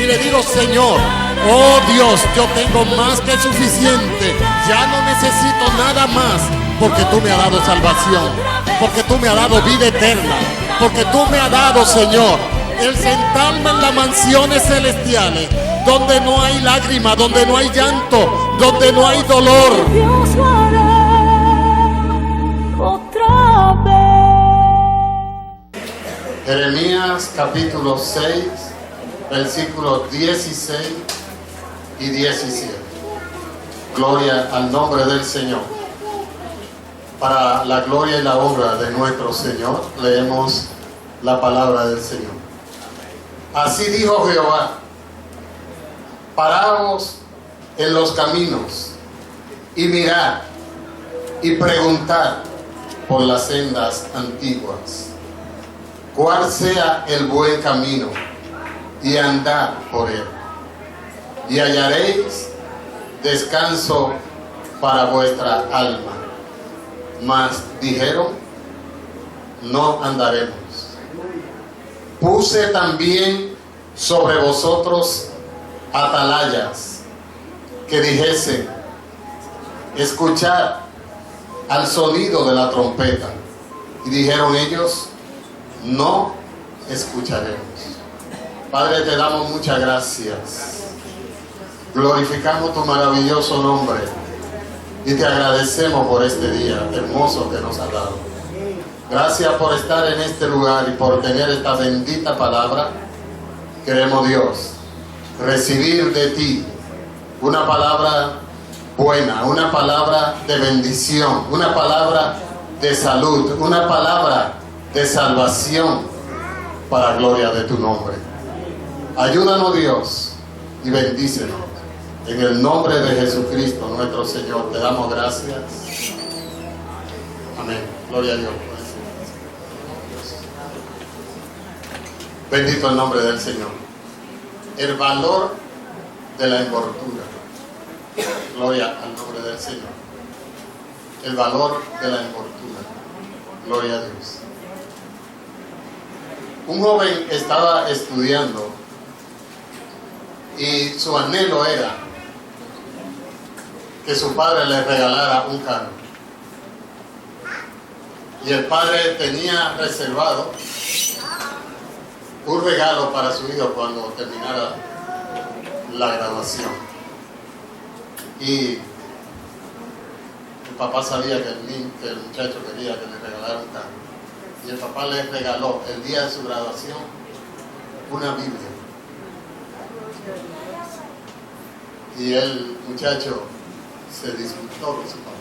le digo: Señor, oh Dios, yo tengo más que suficiente, ya no necesito nada más, porque tú me has dado salvación, porque tú me has dado vida eterna, porque tú me has dado, Señor, el sentarme en las mansiones celestiales, donde no hay lágrimas, donde no hay llanto, donde no hay dolor. Dios lo hará otra vez. Jeremías capítulo 6, versículos 16 y 17. Gloria al nombre del Señor. Para la gloria y la honra de nuestro Señor, leemos la palabra del Señor. Así dijo Jehová: paraos en los caminos y mirad y preguntad por las sendas antiguas, cuál sea el buen camino, y andad por él, y hallaréis descanso para vuestra alma. Mas dijeron: no andaremos. Puse también sobre vosotros atalayas que dijesen: escuchad al sonido de la trompeta. Y dijeron ellos: no escucharemos. Padre, te damos muchas gracias. Glorificamos tu maravilloso nombre y te agradecemos por este día hermoso que nos has dado. Gracias por estar en este lugar y por tener esta bendita palabra. Queremos, Dios, recibir de ti una palabra buena, una palabra de bendición, una palabra de salud, una palabra de salvación para gloria de tu nombre. Ayúdanos, Dios, y bendícenos. En el nombre de Jesucristo, nuestro Señor, te damos gracias. Amén. Gloria a Dios. Bendito el nombre del Señor. El valor de la envoltura. Gloria al nombre del Señor. El valor de la envoltura. Gloria a Dios. Un joven estaba estudiando y su anhelo era que su padre le regalara un carro. Y el padre tenía reservado un regalo para su hijo cuando terminara la graduación. Y el papá sabía que el muchacho quería que le regalara un carro. Y el papá le regaló el día de su graduación una Biblia. Y el muchacho se disgustó con su papá.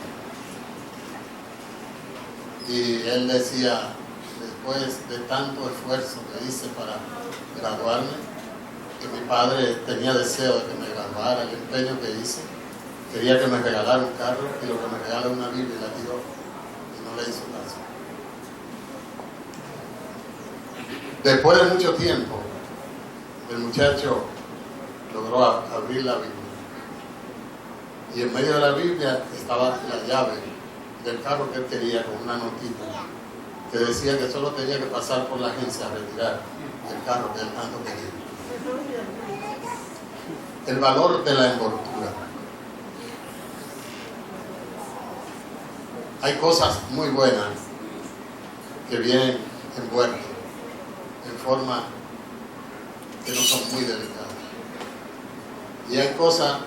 Y él decía: después de tanto esfuerzo que hice para graduarme, que mi padre tenía deseo de que me graduara, el empeño que hice, quería que me regalara un carro, y lo que me regala una Biblia la tiró y no le hizo caso. Después de mucho tiempo, el muchacho logró abrir la Biblia. Y en medio de la Biblia estaba la llave del carro que él quería, con una notita que decía que solo tenía que pasar por la agencia a retirar el carro que él tanto quería. El valor de la envoltura. Hay cosas muy buenas que vienen envueltas en forma que no son muy delicadas. Y hay cosas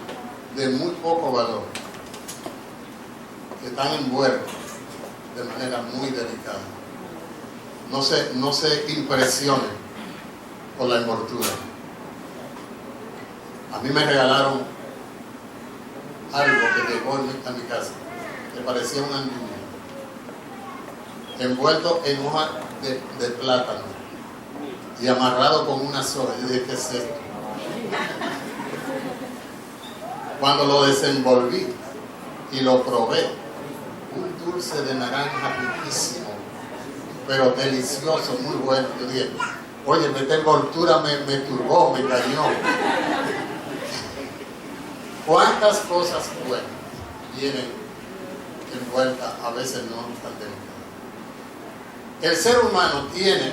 de muy poco valor que están envueltas de manera muy delicada. No se impresionen por la envoltura. A mí me regalaron algo que llegó a mi casa, que parecía un anillo, envuelto en hoja de plátano y amarrado con una soga. Yo dije: ¿qué es esto? Cuando lo desenvolví y lo probé, un dulce de naranja riquísimo, pero delicioso, muy bueno. Yo dije: oye, esta envoltura me turbó, me engañó. ¿Cuántas cosas buenas vienen envueltas, a veces no tan delicadas? El ser humano tiene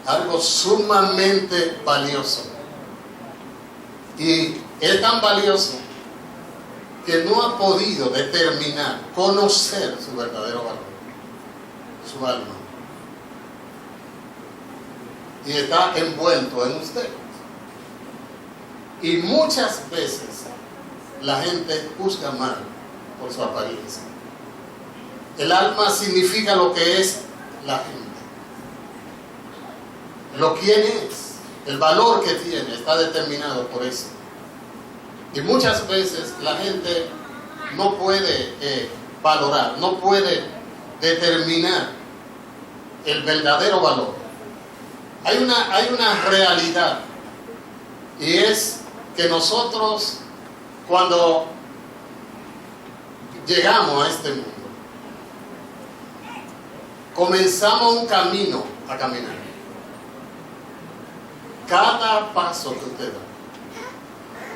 algo sumamente valioso Y es tan valioso que no ha podido determinar, conocer su verdadero valor, su alma. Y está envuelto en usted. Y muchas veces la gente juzga mal por su apariencia. El alma significa lo que es la gente. Lo quién es, el valor que tiene, está determinado por eso. Y muchas veces la gente no puede valorar, no puede determinar el verdadero valor. Hay una realidad, y es que nosotros, cuando llegamos a este mundo, comenzamos un camino a caminar. Cada paso que usted da,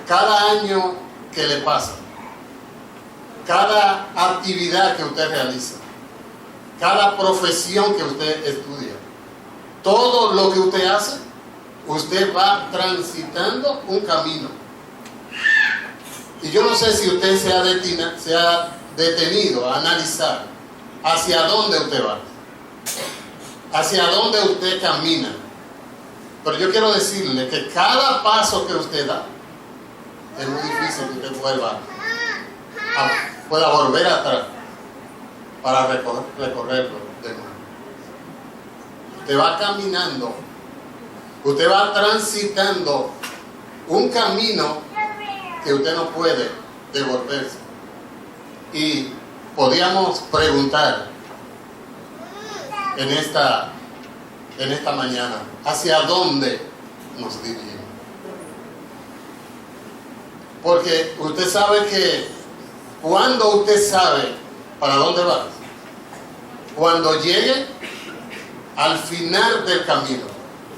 cada año que le pasa, cada actividad que usted realiza, cada profesión que usted estudia, todo lo que usted hace, usted va transitando un camino. Y yo no sé si usted se ha detenido a analizar hacia dónde usted va, hacia dónde usted camina. Pero yo quiero decirle que cada paso que usted da, es muy difícil que usted pueda volver atrás para recorrerlo de nuevo. Usted va caminando, usted va transitando un camino que usted no puede devolverse. Y podríamos preguntar en esta mañana, ¿hacia dónde nos dirigimos? Porque usted sabe que cuando usted sabe para dónde va, cuando llegue al final del camino,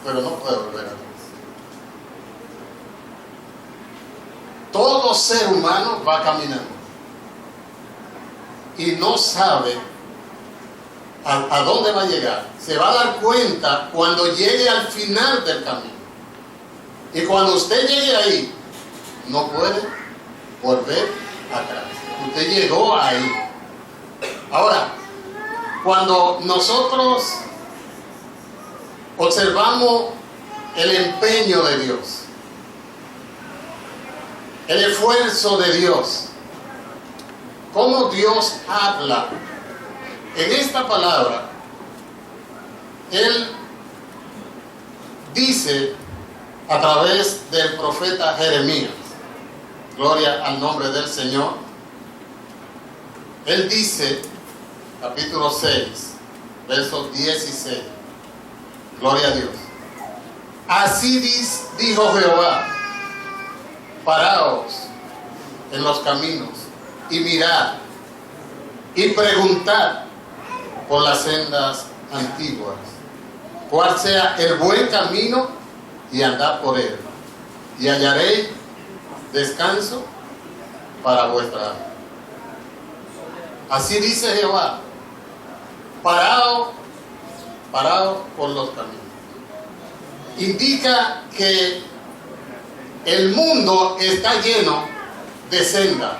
pero no puede volver atrás. Todo ser humano va caminando y no sabe a dónde va a llegar. Se va a dar cuenta cuando llegue al final del camino. Y cuando usted llegue ahí, no puede volver atrás. Usted llegó ahí. Ahora, cuando nosotros observamos el empeño de Dios, el esfuerzo de Dios, cómo Dios habla en esta palabra, Él dice a través del profeta Jeremías, gloria al nombre del Señor, Él dice, capítulo 6, verso 16, gloria a Dios. Así dijo Jehová: paraos en los caminos y mirad y preguntad por las sendas antiguas, cuál sea el buen camino, y andad por él, y hallaréis descanso para vuestra alma. Así dice Jehová: paraos por los caminos. Indica que el mundo está lleno de sendas,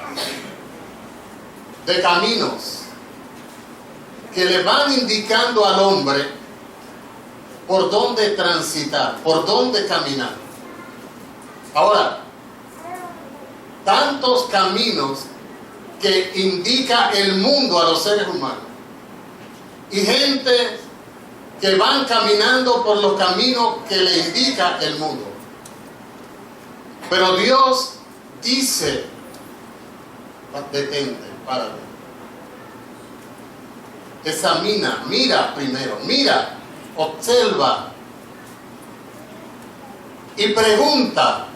de caminos que le van indicando al hombre por dónde transitar, por dónde caminar. Ahora, tantos caminos que indica el mundo a los seres humanos, y gente que van caminando por los caminos que le indica el mundo. Pero Dios dice: detente, párate. Examina, mira primero, mira, observa y pregunta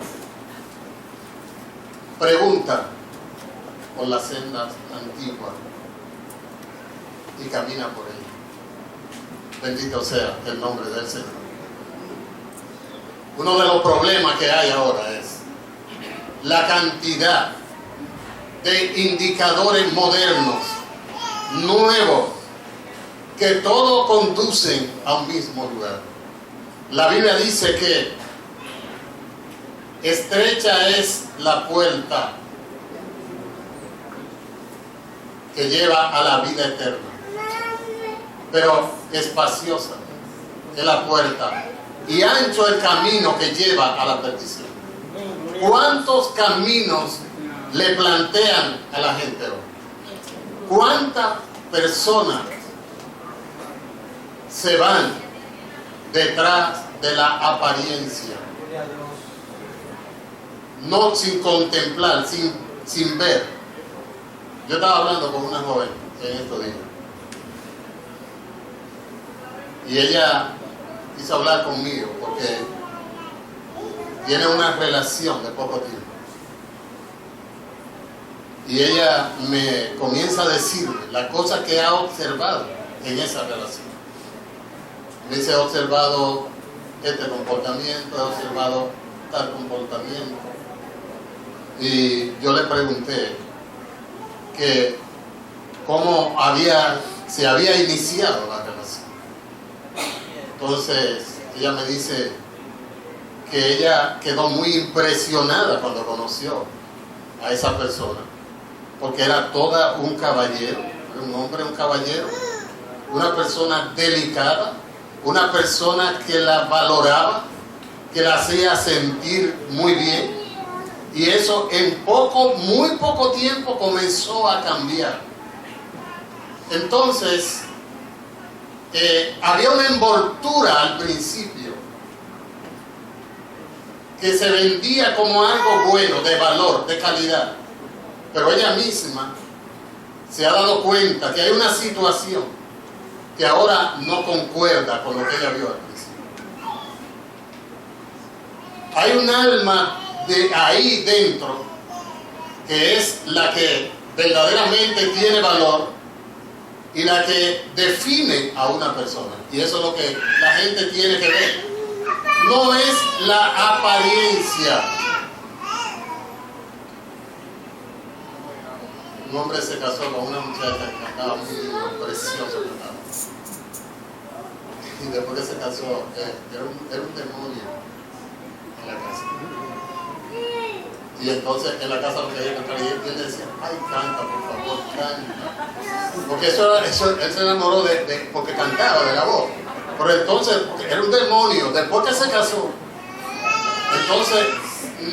por las sendas antiguas y camina por ellas. Bendito sea el nombre del Señor. Uno de los problemas que hay ahora es la cantidad de indicadores modernos, nuevos, que todos conducen a un mismo lugar. La Biblia dice que estrecha es la puerta que lleva a la vida eterna, pero espaciosa es la puerta y ancho el camino que lleva a la perdición. ¿Cuántos caminos le plantean a la gente hoy? ¿Cuántas personas se van detrás de la apariencia? No sin contemplar, sin ver. Yo estaba hablando con una joven en estos días y ella quiso hablar conmigo porque tiene una relación de poco tiempo. Y ella me comienza a decirme las cosas que ha observado en esa relación. Me dice, he observado este comportamiento, he observado tal comportamiento. Y yo le pregunté que cómo se había iniciado la relación. Entonces ella me dice que ella quedó muy impresionada cuando conoció a esa persona, porque era toda un caballero, un hombre, un caballero, una persona delicada, una persona que la valoraba, que la hacía sentir muy bien, y eso en muy poco tiempo comenzó a cambiar. Entonces había una envoltura al principio que se vendía como algo bueno, de valor, de calidad. Pero ella misma se ha dado cuenta que hay una situación que ahora no concuerda con lo que ella vio al principio. Hay un alma de ahí dentro que es la que verdaderamente tiene valor y la que define a una persona. Y eso es lo que la gente tiene que ver. No es la apariencia. Un hombre se casó con una muchacha que cantaba muy lindo, precioso cantaba. Y después que se casó, era un demonio en la casa. Y entonces en la casa lo que ella cantaba, y él le decía, ay, canta, por favor, canta. Porque él se enamoró porque cantaba de la voz. Pero entonces, era un demonio. Después que se casó, entonces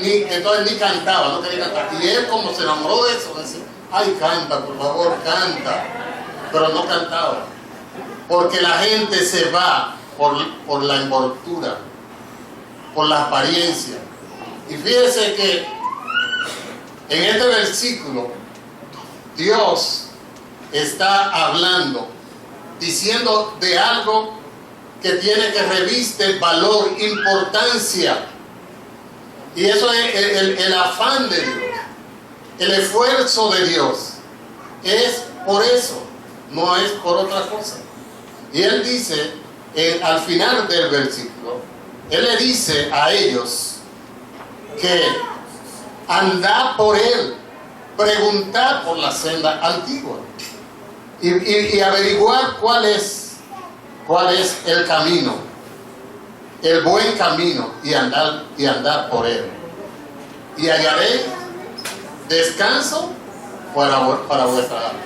ni cantaba, no quería cantar. Y él, como se enamoró de eso, decía, ay, canta, por favor, canta. Pero no cantaba. Porque la gente se va por la envoltura, por la apariencia. Y fíjese que en este versículo, Dios está hablando, diciendo de algo que tiene que reviste valor, importancia. Y eso es el afán de Dios, el esfuerzo de Dios. Es por eso, no es por otra cosa. Y Él dice, al final del versículo, Él le dice a ellos que andad por Él, preguntad por la senda antigua y averiguar cuál es el camino, el buen camino, y andar por él. Y hallaré descanso para vuestra alma.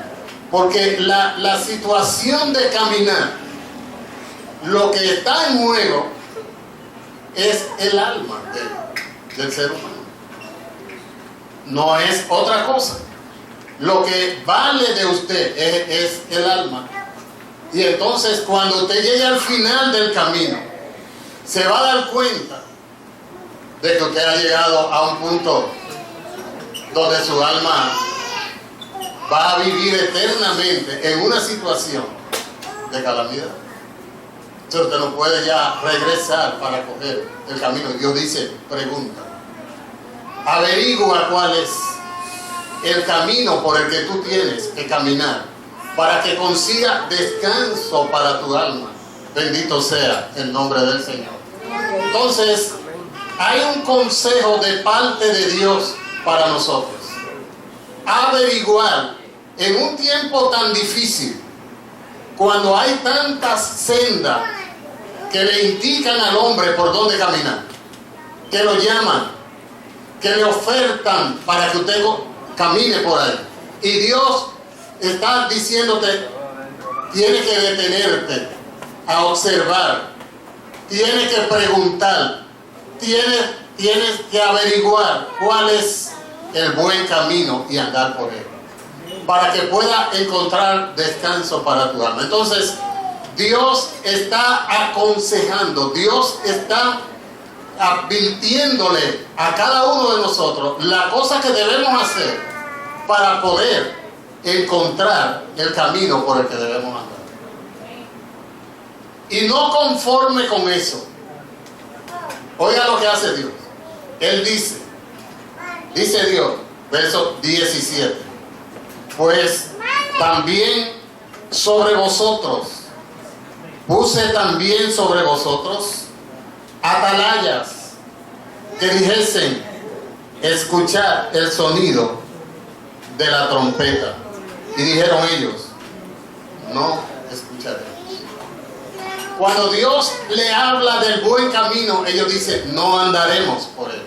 Porque la situación de caminar, lo que está en juego es el alma del ser humano. No es otra cosa. Lo que vale de usted es el alma. Y entonces cuando usted llegue al final del camino, se va a dar cuenta de que usted ha llegado a un punto donde su alma va a vivir eternamente en una situación de calamidad. Entonces usted no puede ya regresar para coger el camino. Dios dice, pregunta, averigua cuál es el camino por el que tú tienes que caminar, para que consiga descanso para tu alma. Bendito sea el nombre del Señor. Entonces, hay un consejo de parte de Dios para nosotros. Averiguar en un tiempo tan difícil, cuando hay tantas sendas que le indican al hombre por dónde caminar, que lo llaman que le ofertan para que usted camine por ahí. Y Dios está diciéndote, tienes que detenerte a observar, tienes que preguntar, tienes que averiguar cuál es el buen camino y andar por él, para que pueda encontrar descanso para tu alma. Entonces, Dios está aconsejando, Dios está advirtiéndole a cada uno de nosotros la cosa que debemos hacer para poder encontrar el camino por el que debemos andar. Y no conforme con eso, oiga lo que hace Dios. Él dice Dios, verso 17, pues también sobre vosotros puse también sobre vosotros atalayas que dijesen, escuchad el sonido de la trompeta. Y dijeron ellos, no escucharemos. Cuando Dios le habla del buen camino, ellos dicen, no andaremos por él.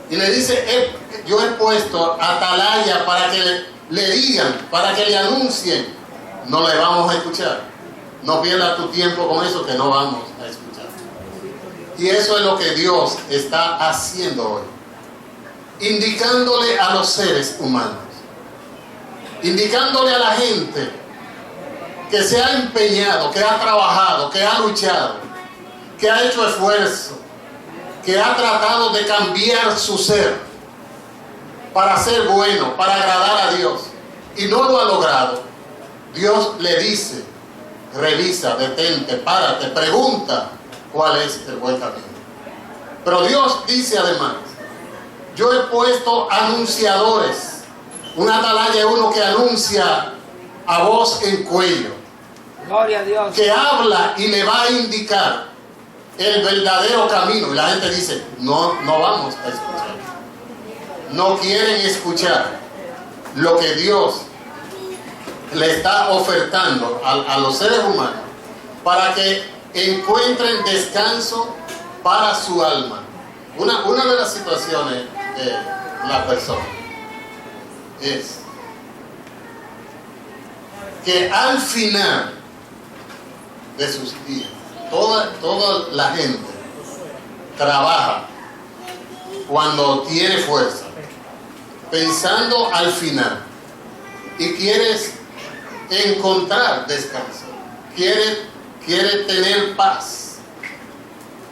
Y le dice, yo he puesto atalaya para que le digan, para que le anuncien, no le vamos a escuchar. No pierdas tu tiempo con eso, que no vamos a escuchar. Y eso es lo que Dios está haciendo hoy, indicándole a los seres humanos, indicándole a la gente que se ha empeñado, que ha trabajado, que ha luchado, que ha hecho esfuerzo, que ha tratado de cambiar su ser para ser bueno, para agradar a Dios, y no lo ha logrado. Dios le dice, revisa, detente, párate, pregunta cuál es el buen camino. Pero Dios dice además, yo he puesto anunciadores. Una atalaya es uno que anuncia a voz en cuello, Gloria a Dios, que habla y le va a indicar el verdadero camino. Y la gente dice, no vamos a escuchar. No quieren escuchar lo que Dios le está ofertando a los seres humanos para que encuentren descanso para su alma. Una de las situaciones de la persona es que al final de sus días, toda la gente trabaja cuando tiene fuerza, pensando al final, y quieres encontrar descanso, quiere tener paz,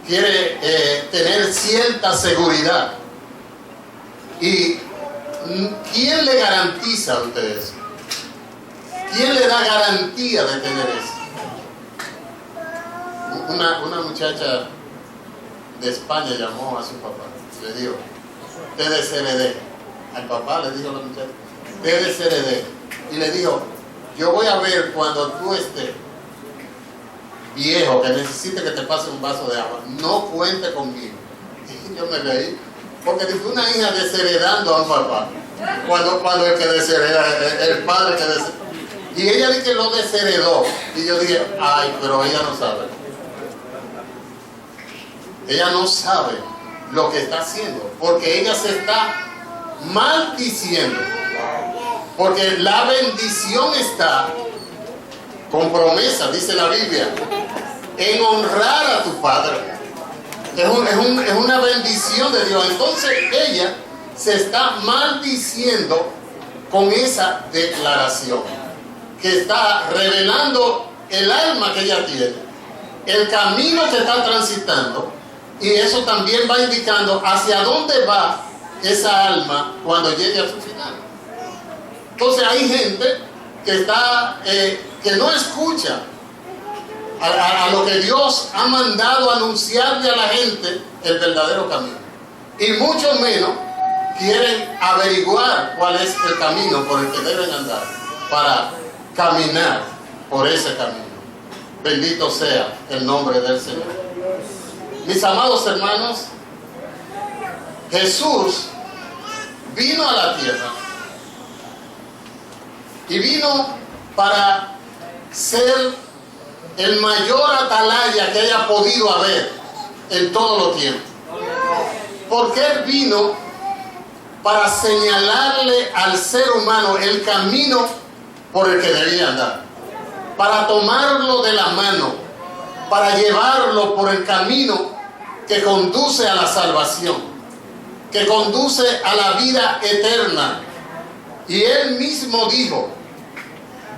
quiere tener cierta seguridad. ¿Y quién le garantiza a usted eso? ¿Quién le da garantía de tener eso? Una muchacha de España llamó a su papá, le dijo, te desheredé. Al papá le dijo a la muchacha, te desheredé. Y le dijo, yo voy a ver cuando tú estés viejo, que necesite que te pase un vaso de agua, no cuente conmigo. Y yo me reí, porque fue una hija desheredando a un papá, cuando el que deshereda, el padre que deshereda. Y ella dice que lo desheredó. Y yo dije, ay, pero ella no sabe. Ella no sabe lo que está haciendo, porque ella se está maldiciendo. Porque la bendición está con promesa, dice la Biblia, en honrar a tu padre. Es una bendición de Dios. Entonces ella se está maldiciendo con esa declaración, que está revelando el alma que ella tiene, el camino que está transitando, y eso también va indicando hacia dónde va esa alma cuando llegue a su final. Entonces hay gente que está que no escucha a lo que Dios ha mandado anunciarle a la gente el verdadero camino, y mucho menos quieren averiguar cuál es el camino por el que deben andar para caminar por ese camino. Bendito sea el nombre del Señor. Mis amados hermanos, Jesús vino a la tierra y vino para ser el mayor atalaya que haya podido haber en todos los tiempos. Porque Él vino para señalarle al ser humano el camino por el que debía andar, para tomarlo de la mano, para llevarlo por el camino que conduce a la salvación, que conduce a la vida eterna. Y él mismo dijo: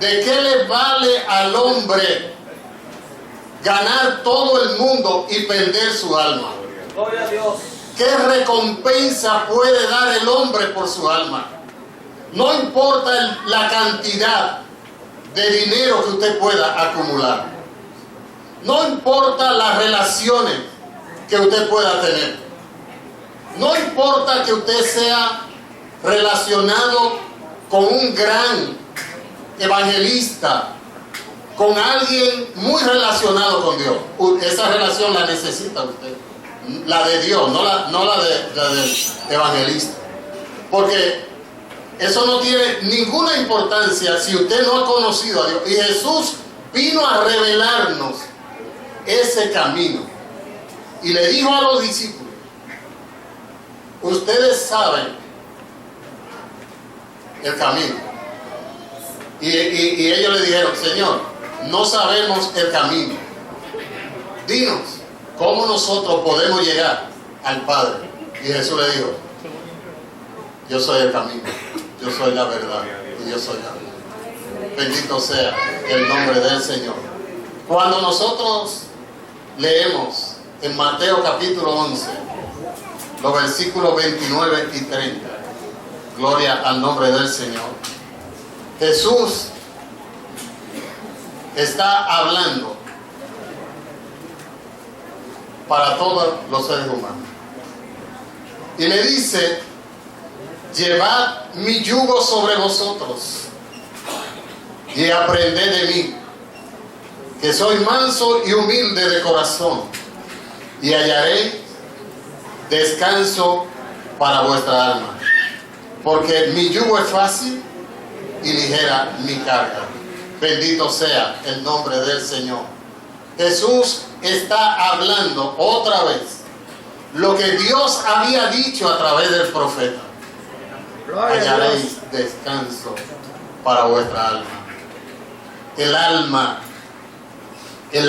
¿de qué le vale al hombre ganar todo el mundo y perder su alma? Gloria a Dios. ¿Qué recompensa puede dar el hombre por su alma? No importa la cantidad de dinero que usted pueda acumular. No importa las relaciones que usted pueda tener. No importa que usted sea relacionado con un gran evangelista, con alguien muy relacionado con Dios. Esa relación la necesita usted. La de Dios, no la del evangelista. Porque eso no tiene ninguna importancia si usted no ha conocido a Dios. Y Jesús vino a revelarnos ese camino. Y le dijo a los discípulos: ustedes saben el camino. Y ellos le dijeron: Señor, no sabemos el camino. Dinos, ¿cómo nosotros podemos llegar al Padre? Y Jesús le dijo: yo soy el camino, yo soy la verdad y yo soy la vida. Bendito sea el nombre del Señor. Cuando nosotros leemos en Mateo capítulo 11, los versículos 29 y 30, gloria al nombre del Señor, Jesús está hablando para todos los seres humanos. Y le dice: llevad mi yugo sobre vosotros y aprended de mí, que soy manso y humilde de corazón, y hallaréis descanso para vuestra alma, porque mi yugo es fácil y ligera mi carga. Bendito sea el nombre del Señor. Jesús está hablando otra vez lo que Dios había dicho a través del profeta: hallaréis descanso para vuestra alma. El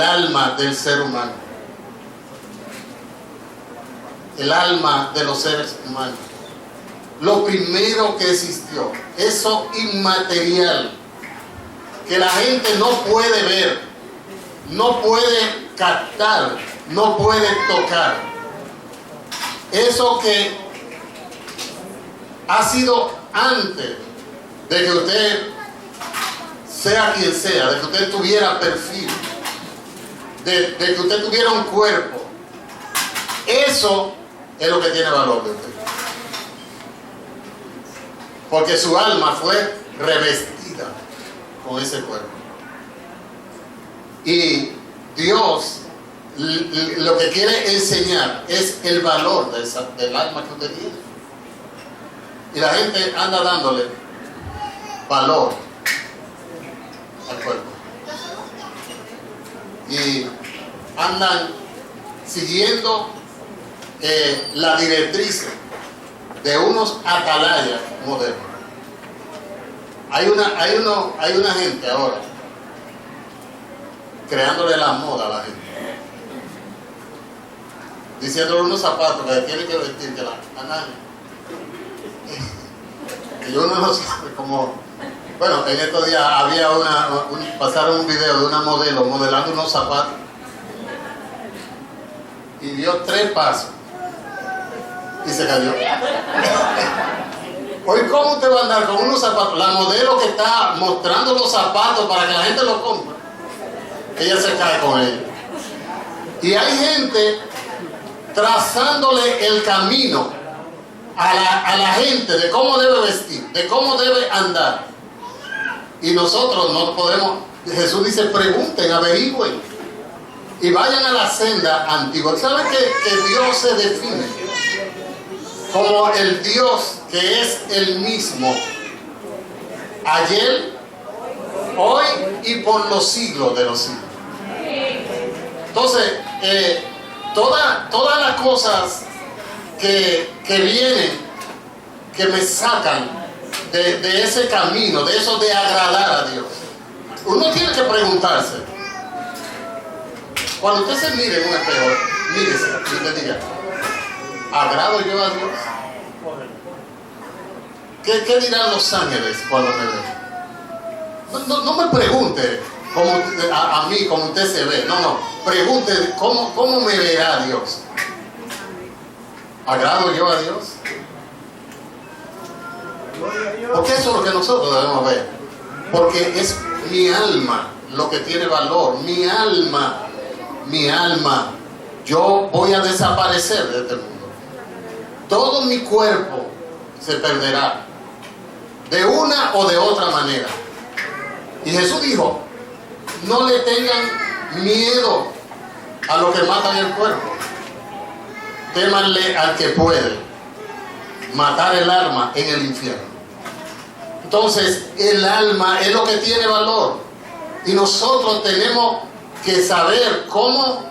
alma del ser humano, el alma de los seres humanos, lo primero que existió, eso inmaterial que la gente no puede ver, no puede captar, no puede tocar, eso que ha sido antes de que usted sea quien sea, de que usted tuviera perfil, de que usted tuviera un cuerpo. Eso es lo que tiene valor de usted, porque su alma fue revestida con ese cuerpo. Y Dios lo que quiere enseñar es el valor del alma que usted tiene. Y la gente anda dándole valor al cuerpo. Y andan siguiendo la directriz de unos atalayas modernos. Hay una gente ahora creándole la moda a la gente, diciéndole unos zapatos que tiene que vestir, que la nadie. Y uno no sabe cómo. Bueno, en estos días había pasaron un video de una modelo modelando unos zapatos y dio 3 pasos y se cayó. Hoy, ¿cómo usted va a andar con unos zapatos? La modelo que está mostrando los zapatos para que la gente los compre, ella se cae con ellos. Y hay gente trazándole el camino a la gente de cómo debe vestir, de cómo debe andar. Y nosotros no podemos. Jesús dice: pregunten, averigüen y vayan a la senda antigua. ¿Saben que Dios se define como el Dios que es el mismo ayer, hoy y por los siglos de los siglos? Entonces, todas las cosas que vienen, que me sacan de ese camino, de eso de agradar a Dios. Uno tiene que preguntarse, cuando usted se mire en un espejo, mírese y usted diga, ¿agrado yo a Dios? ¿Qué dirán los ángeles cuando me ven? No me pregunte a mí como usted se ve, no, pregunte cómo me verá Dios. ¿Agrado yo a Dios? Porque eso es lo que nosotros debemos ver. Porque es mi alma lo que tiene valor. Mi alma. Yo voy a desaparecer de este mundo. Todo mi cuerpo se perderá. De una o de otra manera. Y Jesús dijo, no le tengan miedo a lo que matan el cuerpo. Témanle al que puede matar el alma en el infierno. Entonces, el alma es lo que tiene valor. Y nosotros tenemos que saber cómo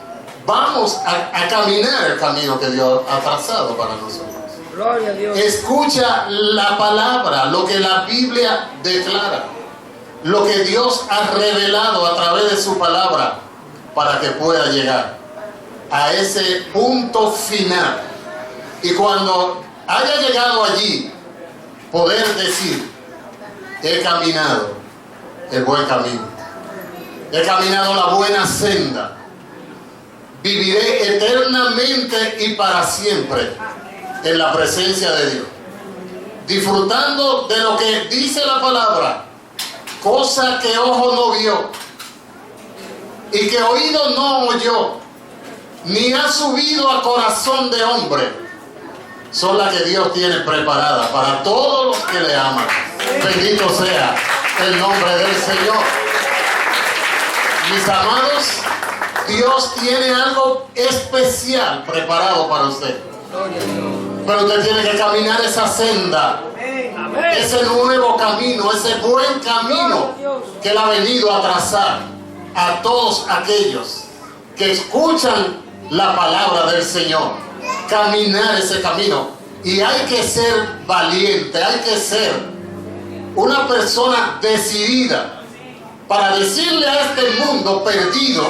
vamos a caminar el camino que Dios ha trazado para nosotros. Gloria a Dios. Escucha la palabra, lo que la Biblia declara, lo que Dios ha revelado a través de su palabra para que pueda llegar a ese punto final. Y cuando haya llegado allí, poder decir, he caminado el buen camino, he caminado la buena senda, viviré eternamente y para siempre en la presencia de Dios, disfrutando de lo que dice la palabra, cosa que ojo no vio y que oído no oyó, ni ha subido a corazón de hombre, son las que Dios tiene preparadas para todos los que le aman. Bendito sea el nombre del Señor. Mis amados, Dios tiene algo especial preparado para usted. Pero usted tiene que caminar esa senda, ese nuevo camino, ese buen camino que Él ha venido a trazar a todos aquellos que escuchan la palabra del Señor. Caminar ese camino. Y hay que ser valiente, hay que ser una persona decidida para decirle a este mundo perdido,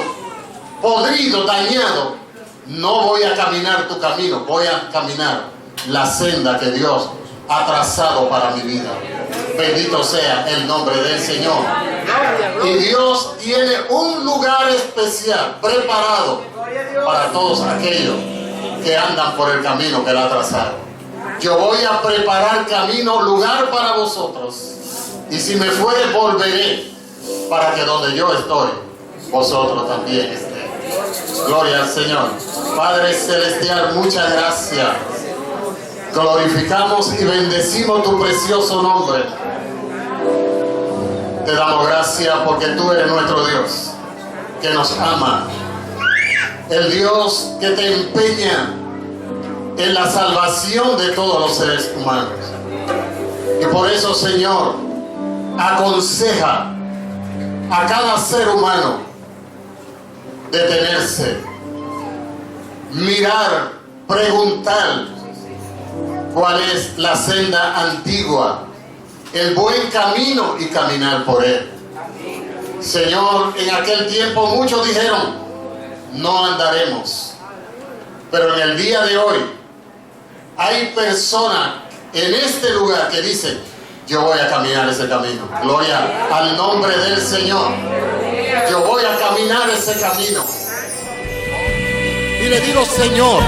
podrido, dañado, no voy a caminar tu camino, voy a caminar la senda que Dios ha trazado para mi vida. Bendito sea el nombre del Señor. Y Dios tiene un lugar especial preparado para todos aquellos que andan por el camino que Él ha trazado. Yo voy a preparar camino, lugar para vosotros. Y si me fuere, volveré para que donde yo estoy, vosotros también estéis. Gloria al Señor. Padre Celestial, muchas gracias. Glorificamos y bendecimos tu precioso nombre. Te damos gracias porque tú eres nuestro Dios, que nos ama. El Dios que te empeña en la salvación de todos los seres humanos. Y por eso, Señor, aconseja a cada ser humano detenerse, mirar, preguntar cuál es la senda antigua, el buen camino y caminar por él. Señor, en aquel tiempo muchos dijeron, no andaremos. Pero en el día de hoy, hay personas en este lugar que dicen, yo voy a caminar ese camino. Gloria al nombre del Señor. Yo voy a caminar ese camino. Y le digo, Señor,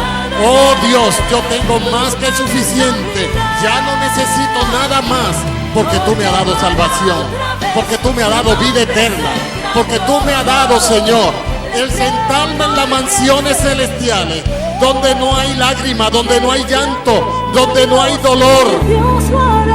oh Dios, yo tengo más que suficiente. Ya no necesito nada más, porque tú me has dado salvación, porque tú me has dado vida eterna, porque tú me has dado, Señor, el sentarme en las mansiones celestiales, donde no hay lágrimas, donde no hay llanto, donde no hay dolor. Dios lo hará.